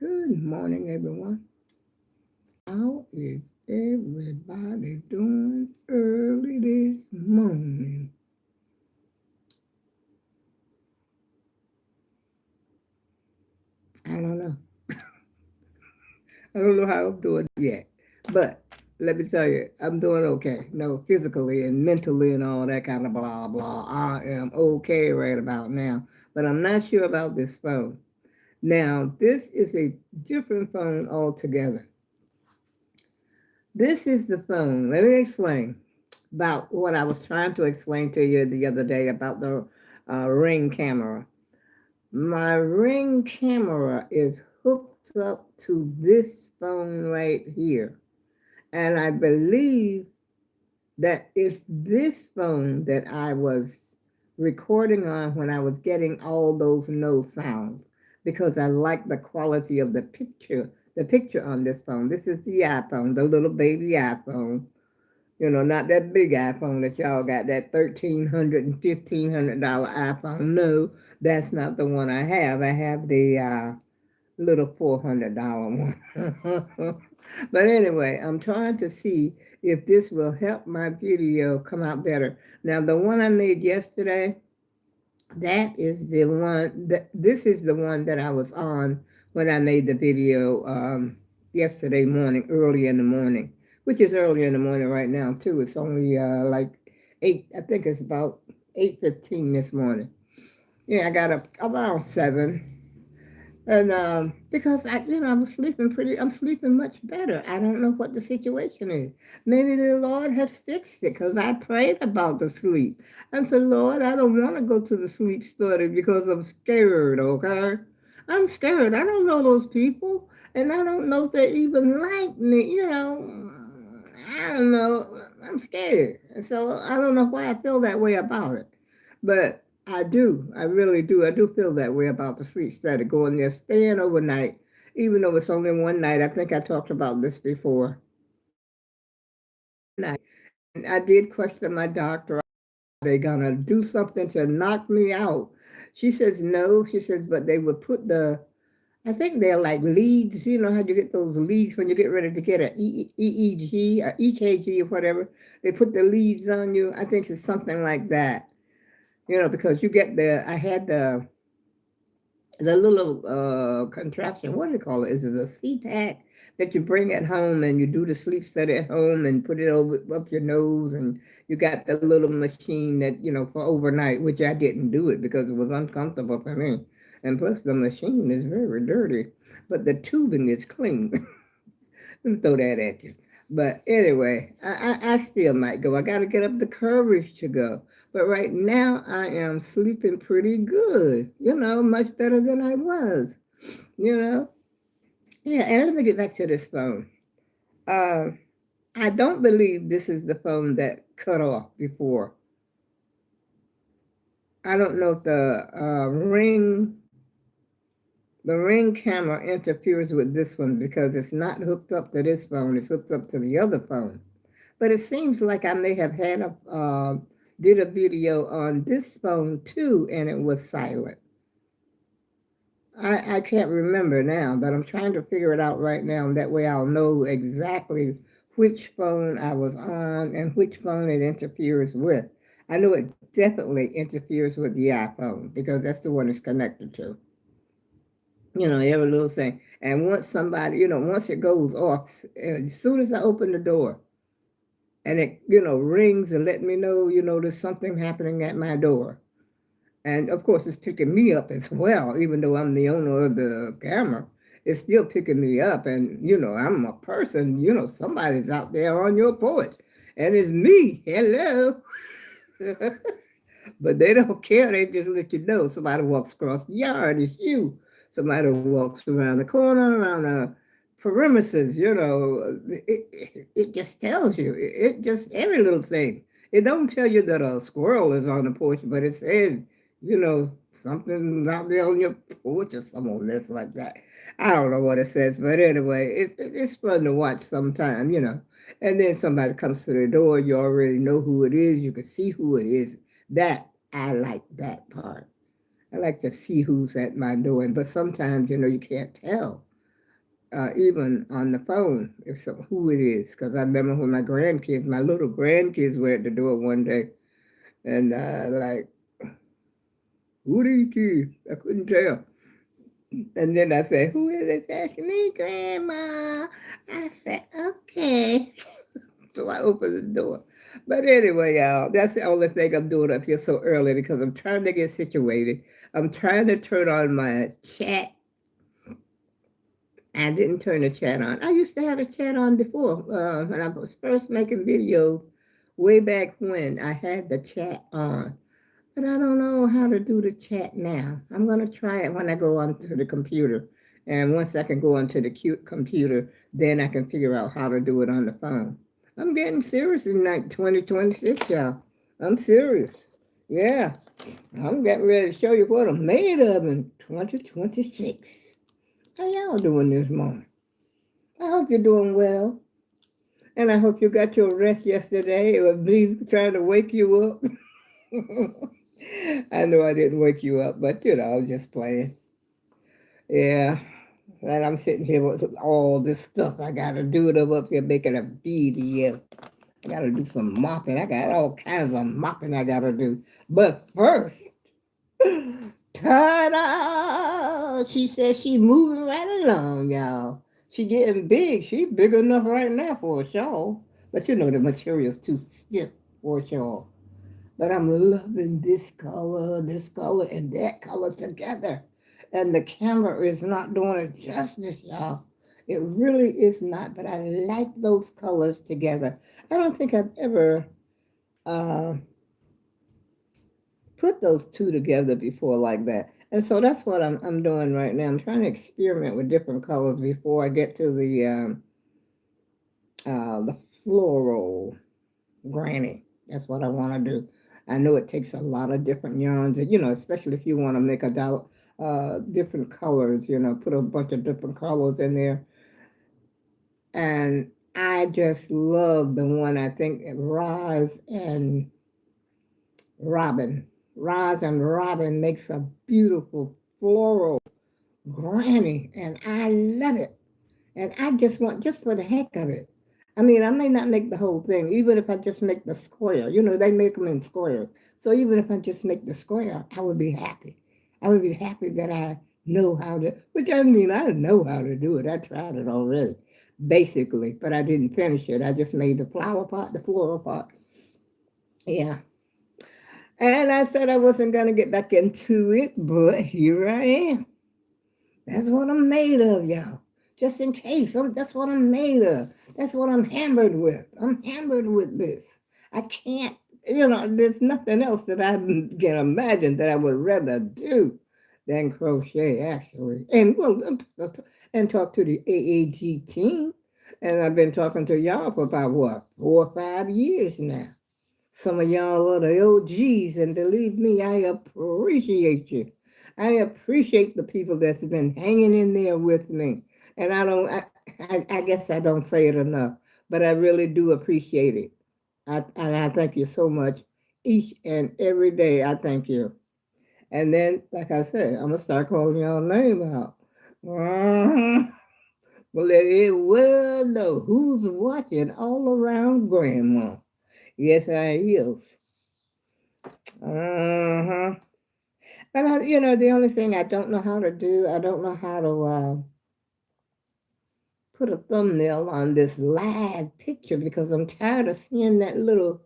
Good morning, everyone. How is everybody doing early this morning? I don't know. I don't know how I'm doing yet. But let me tell you, I'm doing okay. No, physically and mentally and all that kind of blah, blah. I am okay right about now. But I'm not sure about this phone. Now, this is a different phone altogether. This is the phone. Let me explain about what I was trying to explain to you the other day about the Ring camera. My Ring camera is hooked up to this phone right here. And I believe that it's this phone that I was recording on when I was getting all those no sounds because I like the quality of the picture on this phone. This is the iPhone, the little baby iPhone. Not that big iPhone that y'all got, that $1,300 and $1,500 iPhone. No, that's not the one I have. I have the little $400 one. But anyway, I'm trying to see if this will help my video come out better. Now, the one I made yesterday, that is the one this is the one that I was on when I made the video yesterday morning, early in the morning, which is early in the morning right now too. It's only like eight. I think it's about 8:15 this morning. Yeah, I got up around 7. And because I'm sleeping much better. I don't know what the situation is. Maybe the Lord has fixed it because I prayed about the sleep. I said, Lord, I don't want to go to the sleep study because I'm scared, okay? I'm scared. I don't know those people, and I don't know if they even like me. I don't know. I'm scared. And so I don't know why I feel that way about it. But I do. I really do. I do feel that way about the sleep study, going there, staying overnight, even though it's only one night. I think I talked about this before. Night. And I did question my doctor. Are they going to do something to knock me out? She says no. She says, but they would put I think they're like leads. You know how you get those leads when you get ready to get an EEG, or EKG, or whatever. They put the leads on you. I think it's something like that. Because you get I had the little contraption. What do you call it? Is it a CPAC that you bring at home and you do the sleep study at home and put it over up your nose, and you got the little machine that for overnight, which I didn't do it because it was uncomfortable for me, and plus the machine is very dirty, but the tubing is clean. Let me throw that at you. But anyway, I still might go. I got to get up the courage to go. But right now, I am sleeping pretty good, much better than I was, you know. Yeah, and let me get back to this phone. Uh, I don't believe this is the phone that cut off before. I don't know if the ring camera interferes with this one because it's not hooked up to this phone. It's hooked up to the other phone. But it seems like I may have had did a video on this phone too, and it was silent. I can't remember now, but I'm trying to figure it out right now. And that way I'll know exactly which phone I was on and which phone it interferes with. I know it definitely interferes with the iPhone because that's the one it's connected to. Every little thing. And once it goes off, as soon as I open the door, and it rings and let me know there's something happening at my door, and of course it's picking me up as well, even though I'm the owner of the camera. It's still picking me up, and I'm a person. Somebody's out there on your porch, and it's me. Hello. But they don't care. They just let you know. Somebody walks across the yard, it's you. Somebody walks around the corner, around the perimeters, it just tells you. It just, every little thing. It don't tell you that a squirrel is on the porch, but it says, something out there on your porch or something on this like that. I don't know what it says, but anyway, it's fun to watch sometime. And then somebody comes to the door, you already know who it is, you can see who it is. That I like that part. I like to see who's at my door, but sometimes you can't tell. even on the phone, if so, who it is. Because I remember when my little grandkids were at the door one day, and like, who are these kids? I couldn't tell. And then I said, who is it? That's me, Grandma. I said, okay. So I opened the door. But anyway, y'all, that's the only thing I'm doing up here so early because I'm trying to get situated. I'm trying to turn on my chat. I didn't turn the chat on. I used to have a chat on before when I was first making videos way back when I had the chat on. But I don't know how to do the chat now. I'm going to try it when I go onto the computer. And once I can go onto the computer, then I can figure out how to do it on the phone. I'm getting serious in like 2026, y'all. I'm serious. Yeah, I'm getting ready to show you what I'm made of in 2026. How y'all doing this morning? I hope you're doing well. And I hope you got your rest yesterday. It was me trying to wake you up. I know I didn't wake you up, but I was just playing. Yeah. And I'm sitting here with all this stuff I gotta do. I'm up here making a video. I gotta do some mopping. I got all kinds of mopping I gotta do. But first, ta-da! She says she moving right along, y'all. She getting big. She big enough right now for a shawl. But the material's too stiff for a shawl. But I'm loving this color, and that color together. And the camera is not doing it justice, y'all. It really is not, but I like those colors together. I don't think I've ever uh, put those two together before like that. And so that's what I'm doing right now. I'm trying to experiment with different colors before I get to the floral granny. That's what I want to do. I know it takes a lot of different yarns, especially if you want to make different colors, put a bunch of different colors in there. And I just love the one I think Roz and Robin. Roz and Robin makes a beautiful floral granny, and I love it. And I just want, just for the heck of it. I mean, I may not make the whole thing, even if I just make the square. They make them in squares. So even if I just make the square, I would be happy. I would be happy that I know how to, which I mean, I know how to do it. I tried it already, basically, but I didn't finish it. I just made the flower part, the floral part. Yeah. And I said I wasn't going to get back into it, but here I am. That's what I'm made of, y'all. Just in case, that's what I'm made of. That's what I'm hammered with. I'm hammered with this. I can't, there's nothing else that I can imagine that I would rather do than crochet, actually. And and talk to the AAG team. And I've been talking to y'all for about, what, 4 or 5 years now. Some of y'all are the OGs, and believe me, I appreciate you. I appreciate the people that's been hanging in there with me. And I guess I don't say it enough, but I really do appreciate it. And I thank you so much each and every day. I thank you. And then, like I said, I'm going to start calling y'all name out. Well, let it well know who's watching all around Grandma. Yes, I is. Uh-huh. But the only thing I don't know how to do, I don't know how to put a thumbnail on this live picture because I'm tired of seeing that little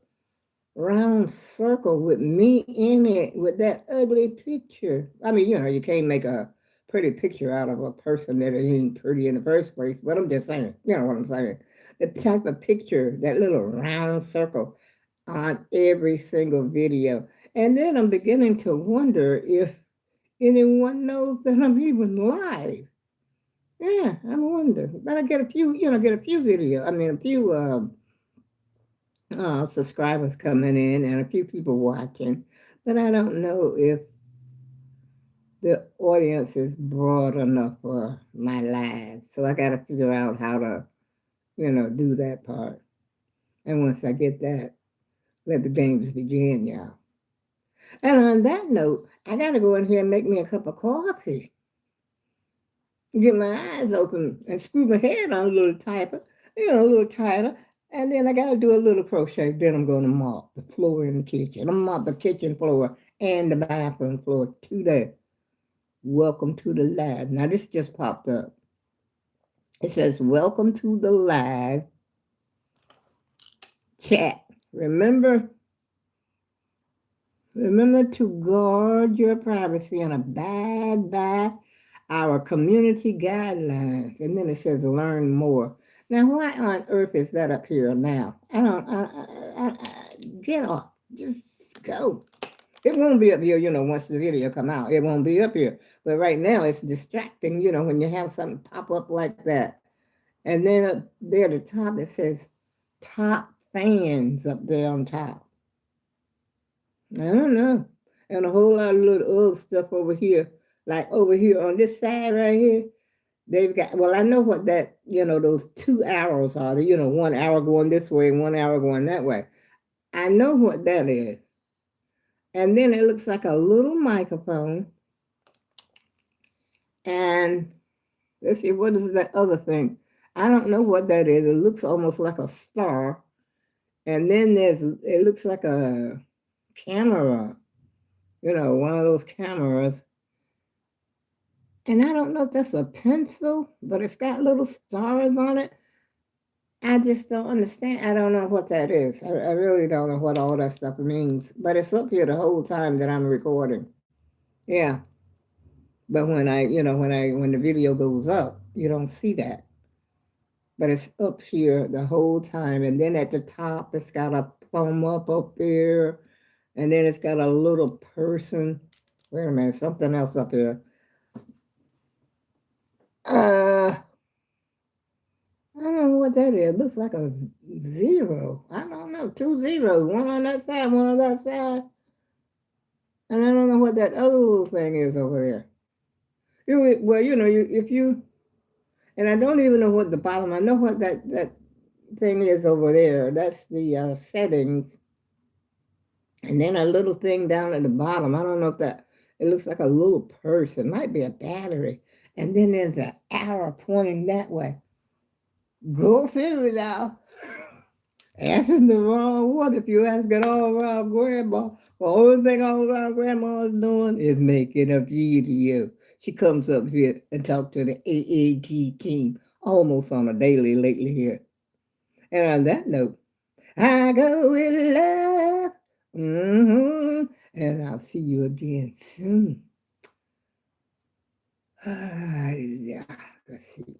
round circle with me in it with that ugly picture. I mean, you can't make a pretty picture out of a person that ain't pretty in the first place, but I'm just saying, you know what I'm saying? The type of picture, that little round circle on every single video. And then I'm beginning to wonder if anyone knows that I'm even live. Yeah, I wonder. But I get a few video. I mean, a few subscribers coming in and a few people watching. But I don't know if the audience is broad enough for my live. So I got to figure out how to, do that part. And once I get that, let the games begin, y'all. And on that note, I got to go in here and make me a cup of coffee. get my eyes open and screw my head on a little tighter, a little tighter. And then I got to do a little crochet. Then I'm going to mop the floor in the kitchen. I'm mop the kitchen floor and the bathroom floor today. Welcome to the live. Now this just popped up. It says, welcome to the live chat. Remember to guard your privacy and abide by our community guidelines. And then it says learn more. Now, why on earth is that up here now? I don't, get off. Just go. It won't be up here, once the video come out. It won't be up here. But right now, it's distracting, when you have something pop up like that. And then up there at the top, it says top fans up there on top. I don't know. And a whole lot of little other stuff over here. Like over here on this side right here, they've got, well, I know what that, those two arrows are. One arrow going this way and one arrow going that way. I know what that is. And then it looks like a little microphone. And let's see, what is that other thing? I don't know what that is. It looks almost like a star. And then it looks like a camera, one of those cameras. And I don't know if that's a pencil, but it's got little stars on it. I just don't understand. I don't know what that is. I really don't know what all that stuff means. But it's up here the whole time that I'm recording. Yeah. But when the video goes up, you don't see that. But it's up here the whole time. And then at the top, it's got a thumb up there. And then it's got a little person. Wait a minute, something else up here. I don't know what that is. It looks like a zero. I don't know. 2 zeros. One on that side, one on that side. And I don't know what that other little thing is over there. And I don't even know what the bottom, I know what that thing is over there. That's the settings. And then a little thing down at the bottom. I don't know if it looks like a little purse. It might be a battery. And then there's an arrow pointing that way. Go figure it out. Asking the wrong one if you ask it all around grandma. The only thing all around grandma is doing is making a video. She comes up here and talks to the AAG team almost on a daily lately here. And on that note, I go with love. And I'll see you again soon. Yeah, let's see.